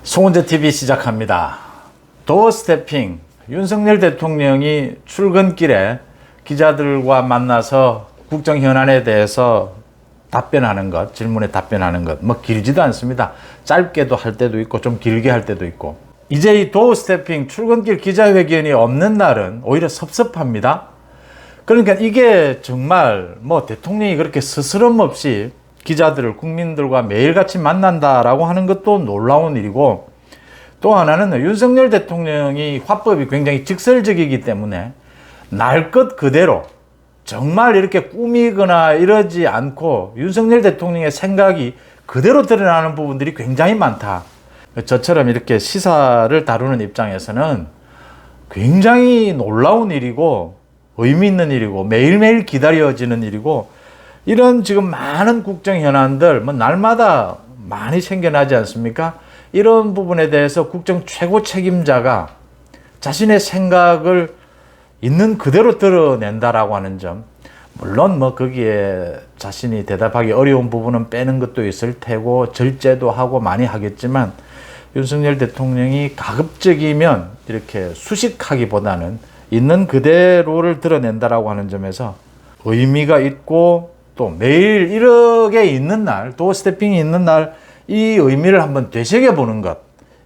송은재 TV 시작합니다. 도어 스태핑. 윤석열 대통령이 출근길에 기자들과 만나서 국정 현안에 대해서 답변하는 것, 질문에 답변하는 것, 뭐 길지도 않습니다. 짧게도 할 때도 있고 좀 길게 할 때도 있고. 이제 이 도어 스태핑 출근길 기자회견이 없는 날은 오히려 섭섭합니다. 그러니까 이게 정말 뭐 대통령이 그렇게 스스럼 없이 기자들을 국민들과 매일같이 만난다라고 하는 것도 놀라운 일이고, 또 하나는 윤석열 대통령이 화법이 굉장히 직설적이기 때문에 날 것 그대로 정말 이렇게 꾸미거나 이러지 않고 윤석열 대통령의 생각이 그대로 드러나는 부분들이 굉장히 많다. 저처럼 이렇게 시사를 다루는 입장에서는 굉장히 놀라운 일이고 의미 있는 일이고 매일매일 기다려지는 일이고, 이런 지금 많은 국정 현안들 뭐 날마다 많이 생겨나지 않습니까? 이런 부분에 대해서 국정 최고 책임자가 자신의 생각을 있는 그대로 드러낸다라고 하는 점, 물론 뭐 거기에 자신이 대답하기 어려운 부분은 빼는 것도 있을 테고 절제도 하고 많이 하겠지만, 윤석열 대통령이 가급적이면 이렇게 수식하기보다는 있는 그대로를 드러낸다라고 하는 점에서 의미가 있고, 또 매일 이렇게 있는 날, 도어 스태핑이 있는 날, 이 의미를 한번 되새겨보는 것,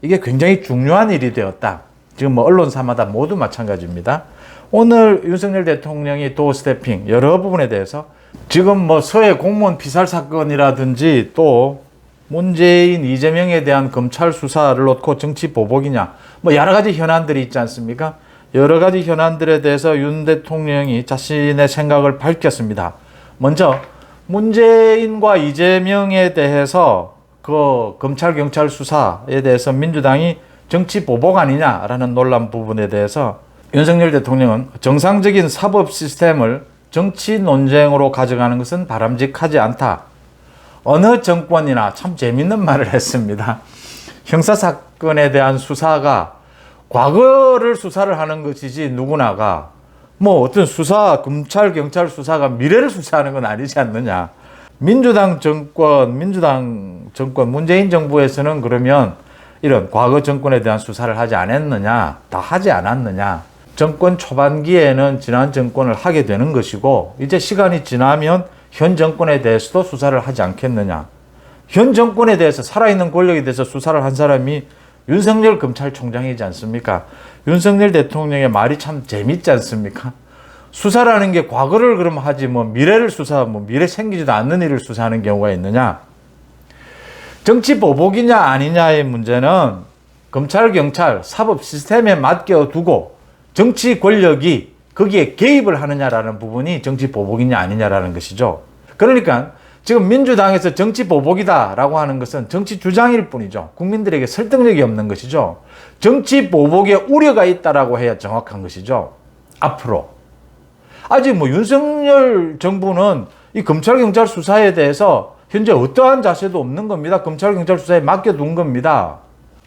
이게 굉장히 중요한 일이 되었다. 지금 뭐 언론사마다 모두 마찬가지입니다. 오늘 윤석열 대통령이 도어 스태핑 여러 부분에 대해서 지금 뭐 서해 공무원 피살 사건이라든지 또 문재인, 이재명에 대한 검찰 수사를 놓고 정치 보복이냐, 뭐 여러 가지 현안들이 있지 않습니까? 여러 가지 현안들에 대해서 윤 대통령이 자신의 생각을 밝혔습니다. 먼저 문재인과 이재명에 대해서 그 검찰 경찰 수사에 대해서 민주당이 정치 보복 아니냐라는 논란 부분에 대해서 윤석열 대통령은 정상적인 사법 시스템을 정치 논쟁으로 가져가는 것은 바람직하지 않다. 어느 정권이나 참 재밌는 말을 했습니다. 형사사건에 대한 수사가 과거를 수사를 하는 것이지 누구나가 뭐 어떤 수사, 검찰, 경찰 수사가 미래를 수사하는 건 아니지 않느냐. 민주당 정권, 문재인 정부에서는 그러면 이런 과거 정권에 대한 수사를 하지 않았느냐, 다 하지 않았느냐. 정권 초반기에는 지난 정권을 하게 되는 것이고, 이제 시간이 지나면 현 정권에 대해서도 수사를 하지 않겠느냐. 현 정권에 대해서, 살아있는 권력에 대해서 수사를 한 사람이 윤석열 검찰총장이지 않습니까? 윤석열 대통령의 말이 참 재밌지 않습니까? 수사라는 게 과거를 그럼 하지 뭐 미래를 미래 생기지도 않는 일을 수사하는 경우가 있느냐? 정치 보복이냐 아니냐의 문제는 검찰, 경찰, 사법 시스템에 맡겨 두고 정치 권력이 거기에 개입을 하느냐라는 부분이 정치 보복이냐 아니냐라는 것이죠. 그러니까 지금 민주당에서 정치 보복이다라고 하는 것은 정치 주장일 뿐이죠. 국민들에게 설득력이 없는 것이죠. 정치 보복에 우려가 있다라고 해야 정확한 것이죠. 앞으로. 아직 뭐 윤석열 정부는 이 검찰 경찰 수사에 대해서 현재 어떠한 자세도 없는 겁니다. 검찰 경찰 수사에 맡겨둔 겁니다.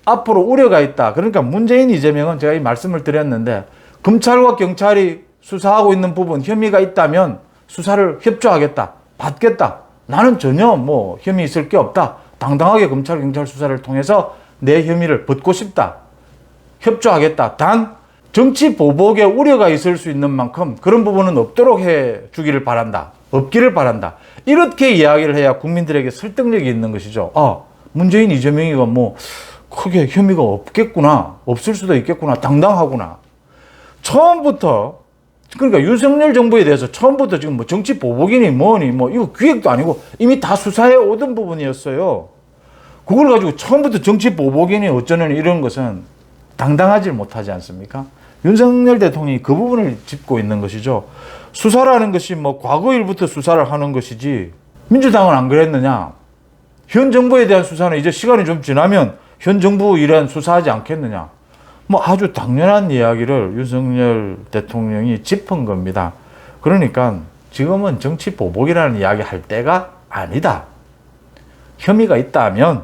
앞으로 우려가 있다. 그러니까 문재인, 이재명은 제가 이 말씀을 드렸는데, 검찰과 경찰이 수사하고 있는 부분 혐의가 있다면 수사를 협조하겠다, 받겠다. 나는 전혀 뭐 혐의 있을 게 없다. 당당하게 검찰 경찰 수사를 통해서 내 혐의를 벗고 싶다. 협조하겠다. 단 정치 보복에 우려가 있을 수 있는 만큼 그런 부분은 없도록 해 주기를 바란다. 없기를 바란다. 이렇게 이야기를 해야 국민들에게 설득력이 있는 것이죠. 아, 문재인, 이재명이가 뭐 크게 혐의가 없겠구나. 없을 수도 있겠구나. 당당하구나. 처음부터, 그러니까 윤석열 정부에 대해서 처음부터 지금 뭐 정치 보복이니 뭐니 뭐 이거 기획도 아니고 이미 다 수사해 오던 부분이었어요. 그걸 가지고 처음부터 정치 보복이니 어쩌니 이런 것은 당당하지 못하지 않습니까? 윤석열 대통령이 그 부분을 짚고 있는 것이죠. 수사라는 것이 뭐 과거 일부터 수사를 하는 것이지 민주당은 안 그랬느냐. 현 정부에 대한 수사는 이제 시간이 좀 지나면 현 정부 일은 수사하지 않겠느냐. 뭐 아주 당연한 이야기를 윤석열 대통령이 짚은 겁니다. 그러니까 지금은 정치 보복이라는 이야기 할 때가 아니다. 혐의가 있다면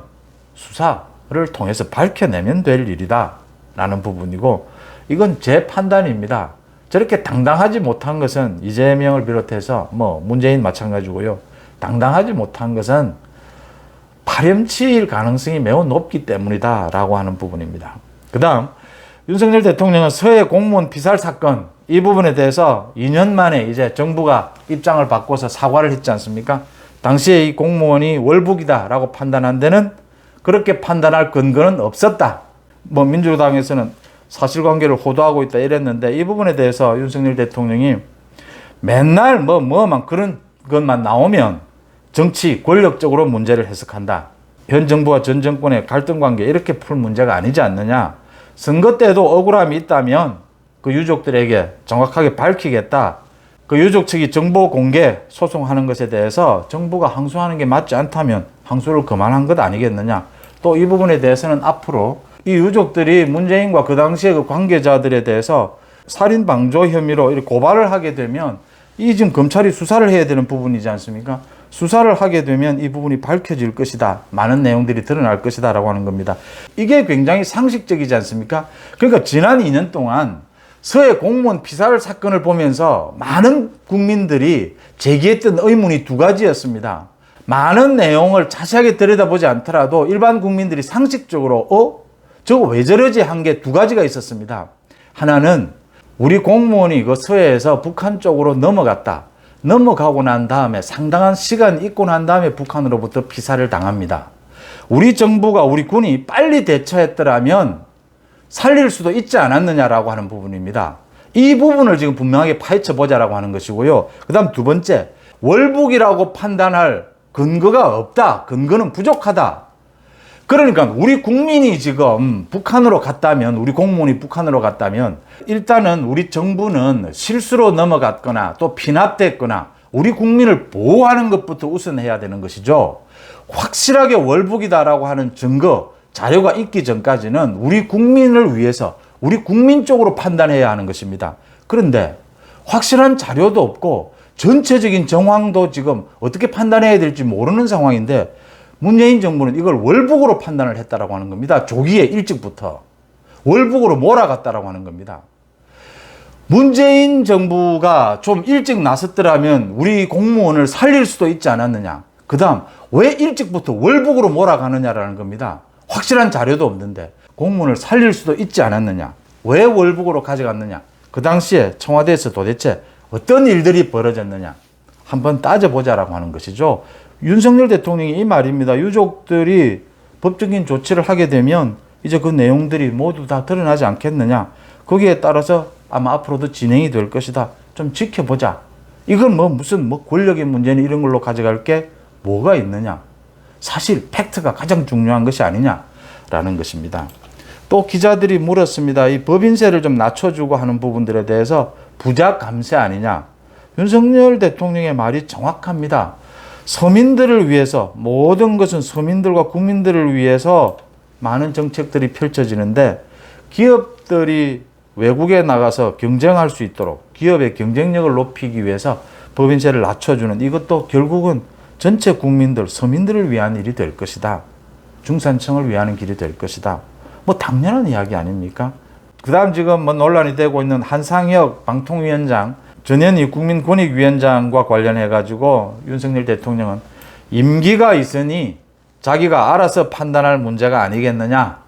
수사를 통해서 밝혀내면 될 일이다 라는 부분이고, 이건 제 판단입니다. 저렇게 당당하지 못한 것은 이재명을 비롯해서 뭐 문재인 마찬가지고요. 당당하지 못한 것은 파렴치일 가능성이 매우 높기 때문이다라고 하는 부분입니다. 그 다음 윤석열 대통령은 서해 공무원 피살 사건 이 부분에 대해서 2년 만에 이제 정부가 입장을 바꿔서 사과를 했지 않습니까? 당시에 이 공무원이 월북이다라고 판단한 데는 그렇게 판단할 근거는 없었다. 뭐 민주당에서는 사실관계를 호도하고 있다 이랬는데 이 부분에 대해서 윤석열 대통령이 맨날 뭐만 그런 것만 나오면 정치 권력적으로 문제를 해석한다. 현 정부와 전 정권의 갈등 관계 이렇게 풀 문제가 아니지 않느냐. 선거 때도 억울함이 있다면 그 유족들에게 정확하게 밝히겠다. 그 유족 측이 정보 공개 소송하는 것에 대해서 정부가 항소하는 게 맞지 않다면 항소를 그만한 것 아니겠느냐. 또 이 부분에 대해서는 앞으로 이 유족들이 문재인과 그 당시의 그 관계자들에 대해서 살인 방조 혐의로 이렇게 고발을 하게 되면 이 지금 검찰이 수사를 해야 되는 부분이지 않습니까? 수사를 하게 되면 이 부분이 밝혀질 것이다. 많은 내용들이 드러날 것이다 라고 하는 겁니다. 이게 굉장히 상식적이지 않습니까? 그러니까 지난 2년 동안 서해 공무원 피살 사건을 보면서 많은 국민들이 제기했던 의문이 두 가지였습니다. 많은 내용을 자세하게 들여다보지 않더라도 일반 국민들이 상식적으로 저거 왜 저러지 한 게 두 가지가 있었습니다. 하나는 우리 공무원이 그 서해에서 북한 쪽으로 넘어갔다. 넘어가고 난 다음에 상당한 시간 있고 난 다음에 북한으로부터 피살을 당합니다. 우리 정부가 우리 군이 빨리 대처했더라면 살릴 수도 있지 않았느냐라고 하는 부분입니다. 이 부분을 지금 분명하게 파헤쳐 보자라고 하는 것이고요. 그 다음 두 번째, 월북이라고 판단할 근거가 없다. 근거는 부족하다. 그러니까 우리 국민이 지금 북한으로 갔다면, 우리 공무원이 북한으로 갔다면 일단은 우리 정부는 실수로 넘어갔거나 또 피납됐거나 우리 국민을 보호하는 것부터 우선해야 되는 것이죠. 확실하게 월북이다라고 하는 증거, 자료가 있기 전까지는 우리 국민을 위해서 우리 국민 쪽으로 판단해야 하는 것입니다. 그런데 확실한 자료도 없고 전체적인 정황도 지금 어떻게 판단해야 될지 모르는 상황인데 문재인 정부는 이걸 월북으로 판단을 했다라고 하는 겁니다. 조기에 일찍부터 월북으로 몰아갔다라고 하는 겁니다. 문재인 정부가 좀 일찍 나섰더라면 우리 공무원을 살릴 수도 있지 않았느냐. 그 다음 왜 일찍부터 월북으로 몰아가느냐라는 겁니다. 확실한 자료도 없는데 공무원을 살릴 수도 있지 않았느냐. 왜 월북으로 가져갔느냐. 그 당시에 청와대에서 도대체 어떤 일들이 벌어졌느냐. 한번 따져보자라고 하는 것이죠. 윤석열 대통령이 이 말입니다. 유족들이 법적인 조치를 하게 되면 이제 그 내용들이 모두 다 드러나지 않겠느냐. 거기에 따라서 아마 앞으로도 진행이 될 것이다. 좀 지켜보자. 이건 무슨 권력의 문제는 이런 걸로 가져갈 게 뭐가 있느냐. 사실 팩트가 가장 중요한 것이 아니냐라는 것입니다. 또 기자들이 물었습니다. 이 법인세를 좀 낮춰주고 하는 부분들에 대해서 부자 감세 아니냐. 윤석열 대통령의 말이 정확합니다. 서민들을 위해서 모든 것은 서민들과 국민들을 위해서 많은 정책들이 펼쳐지는데 기업들이 외국에 나가서 경쟁할 수 있도록 기업의 경쟁력을 높이기 위해서 법인세를 낮춰주는 이것도 결국은 전체 국민들, 서민들을 위한 일이 될 것이다. 중산층을 위하는 길이 될 것이다. 당연한 이야기 아닙니까? 그 다음 지금 논란이 되고 있는 한상혁 방통위원장 전현희 국민권익위원장과 관련해가지고 윤석열 대통령은 임기가 있으니 자기가 알아서 판단할 문제가 아니겠느냐.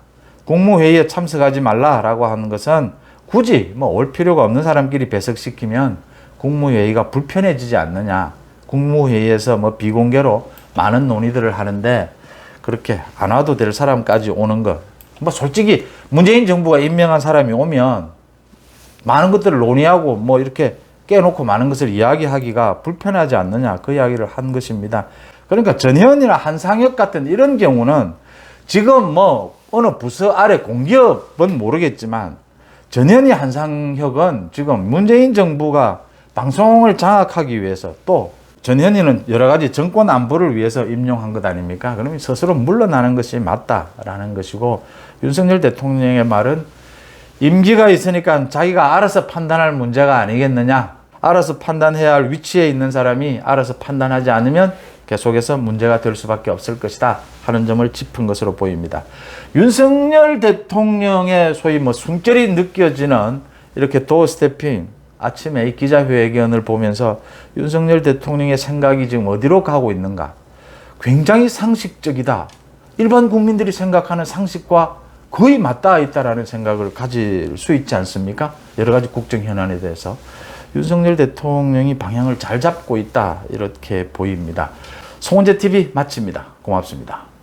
국무회의에 참석하지 말라라고 하는 것은 굳이 올 필요가 없는 사람끼리 배석시키면 국무회의가 불편해지지 않느냐. 국무회의에서 비공개로 많은 논의들을 하는데 그렇게 안 와도 될 사람까지 오는 것. 솔직히 문재인 정부가 임명한 사람이 오면 많은 것들을 논의하고 이렇게 깨놓고 많은 것을 이야기하기가 불편하지 않느냐. 그 이야기를 한 것입니다. 그러니까 전현희나 한상혁 같은 이런 경우는 지금 어느 부서 아래 공기업은 모르겠지만 전현희 한상혁은 지금 문재인 정부가 방송을 장악하기 위해서 또 전현희는 여러 가지 정권 안보를 위해서 임용한 것 아닙니까? 그러면 스스로 물러나는 것이 맞다라는 것이고 윤석열 대통령의 말은 임기가 있으니까 자기가 알아서 판단할 문제가 아니겠느냐. 알아서 판단해야 할 위치에 있는 사람이 알아서 판단하지 않으면 계속해서 문제가 될 수밖에 없을 것이다 하는 점을 짚은 것으로 보입니다. 윤석열 대통령의 소위 숨결이 느껴지는 이렇게 도어스태핑 아침에 이 기자회견을 보면서 윤석열 대통령의 생각이 지금 어디로 가고 있는가. 굉장히 상식적이다. 일반 국민들이 생각하는 상식과 거의 맞닿아 있다라는 생각을 가질 수 있지 않습니까? 여러 가지 국정 현안에 대해서 윤석열 대통령이 방향을 잘 잡고 있다 이렇게 보입니다. 송원재 TV 마칩니다. 고맙습니다.